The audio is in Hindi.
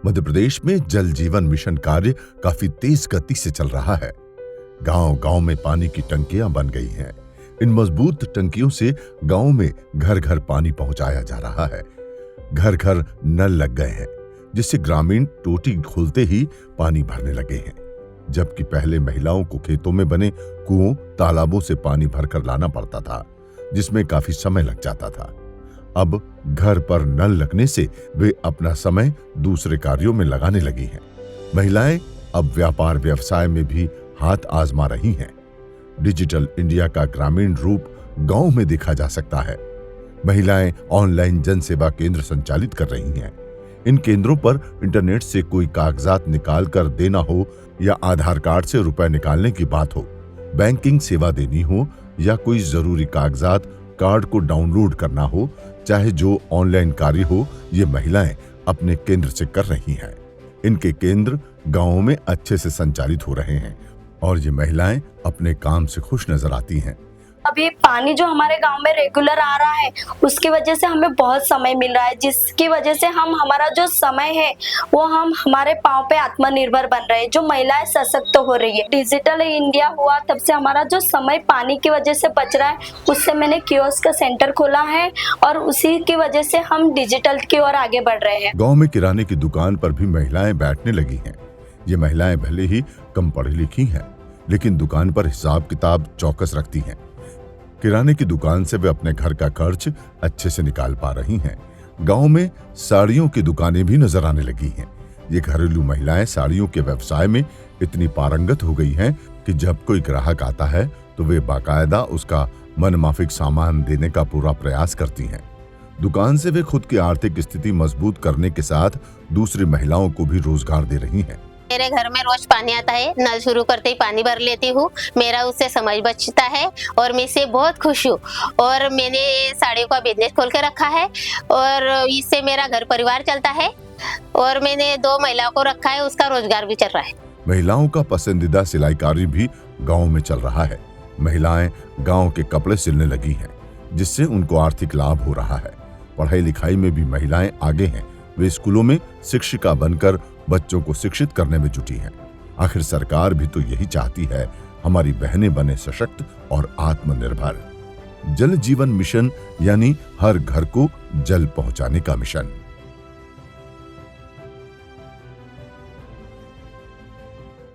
मध्य प्रदेश में जल जीवन मिशन कार्य काफी तेज गति से चल रहा है। गांव-गांव में पानी की टंकियां बन गई हैं। इन मजबूत टंकियों से गांव में घर-घर पानी पहुंचाया जा रहा है। घर-घर नल लग गए हैं, जिससे ग्रामीण टोटी खोलते ही पानी भरने लगे हैं। जबकि पहले महिलाओं को खेतों में बने कुओं, तालाबों से पानी भरकर लाना पड़ता था, जिसमें काफी समय लग जाता था। अब घर पर नल लगने से वे अपना समय दूसरे कार्यों में लगाने लगी हैं। महिलाएं अब व्यापार व्यवसाय में भी हाथ आजमा रही हैं। डिजिटल इंडिया का ग्रामीण रूप गांव में देखा जा सकता है। महिलाएं ऑनलाइन जन सेवा केंद्र संचालित कर रही हैं। इन केंद्रों पर इंटरनेट से कोई कागजात निकाल कर देना हो या आधार कार्ड से रुपए निकालने की बात हो, बैंकिंग सेवा देनी हो या कोई जरूरी कागजात कार्ड को डाउनलोड करना हो, चाहे जो ऑनलाइन कार्य हो, ये महिलाएं अपने केंद्र से कर रही हैं। इनके केंद्र गांवों में अच्छे से संचालित हो रहे हैं और ये महिलाएं अपने काम से खुश नजर आती हैं। अभी पानी जो हमारे गांव में रेगुलर आ रहा है, उसकी वजह से हमें बहुत समय मिल रहा है, जिसकी वजह से हम हमारा जो समय है वो हम हमारे पांव पे आत्मनिर्भर बन रहे हैं। जो महिलाएं सशक्त हो रही है, डिजिटल इंडिया हुआ तब से हमारा जो समय पानी की वजह से बच रहा है, उससे मैंने कियोस्क का सेंटर खोला है और उसी की वजह से हम डिजिटल की ओर आगे बढ़ रहे हैं। गाँव में किराने की दुकान पर भी महिलाएं बैठने लगी हैं। ये महिलाएं भले ही कम पढ़ी लिखी हैं, लेकिन दुकान पर हिसाब किताब चौकस रखती हैं। किराने की दुकान से वे अपने घर का खर्च अच्छे से निकाल पा रही हैं। गांव में साड़ियों की दुकानें भी नजर आने लगी हैं। ये घरेलू महिलाएं साड़ियों के व्यवसाय में इतनी पारंगत हो गई हैं कि जब कोई ग्राहक आता है तो वे बाकायदा उसका मनमाफिक सामान देने का पूरा प्रयास करती हैं। दुकान से वे खुद की आर्थिक स्थिति मजबूत करने के साथ दूसरी महिलाओं को भी रोजगार दे रही हैं। मेरे घर में रोज पानी आता है, नल शुरू करते ही पानी भर लेती हूँ। मेरा उससे समय बचता है और मैं इससे बहुत खुश हूँ। और मैंने साड़ियों का बिजनेस खोल के रखा है और इससे मेरा घर परिवार चलता है और मैंने 2 महिलाओं को रखा है, उसका रोजगार भी चल रहा है। महिलाओं का पसंदीदा सिलाई कार्य भी गाँव में चल रहा है। महिलाएं गाँव के कपड़े सिलने लगी हैं, जिससे उनको आर्थिक लाभ हो रहा है। पढ़ाई लिखाई में भी महिलाएं आगे हैं। वे स्कूलों में शिक्षिका बनकर बच्चों को शिक्षित करने में जुटी हैं। आखिर सरकार भी तो यही चाहती है, हमारी बहनें बने सशक्त और आत्मनिर्भर। जल जीवन मिशन यानी हर घर को जल पहुंचाने का मिशन।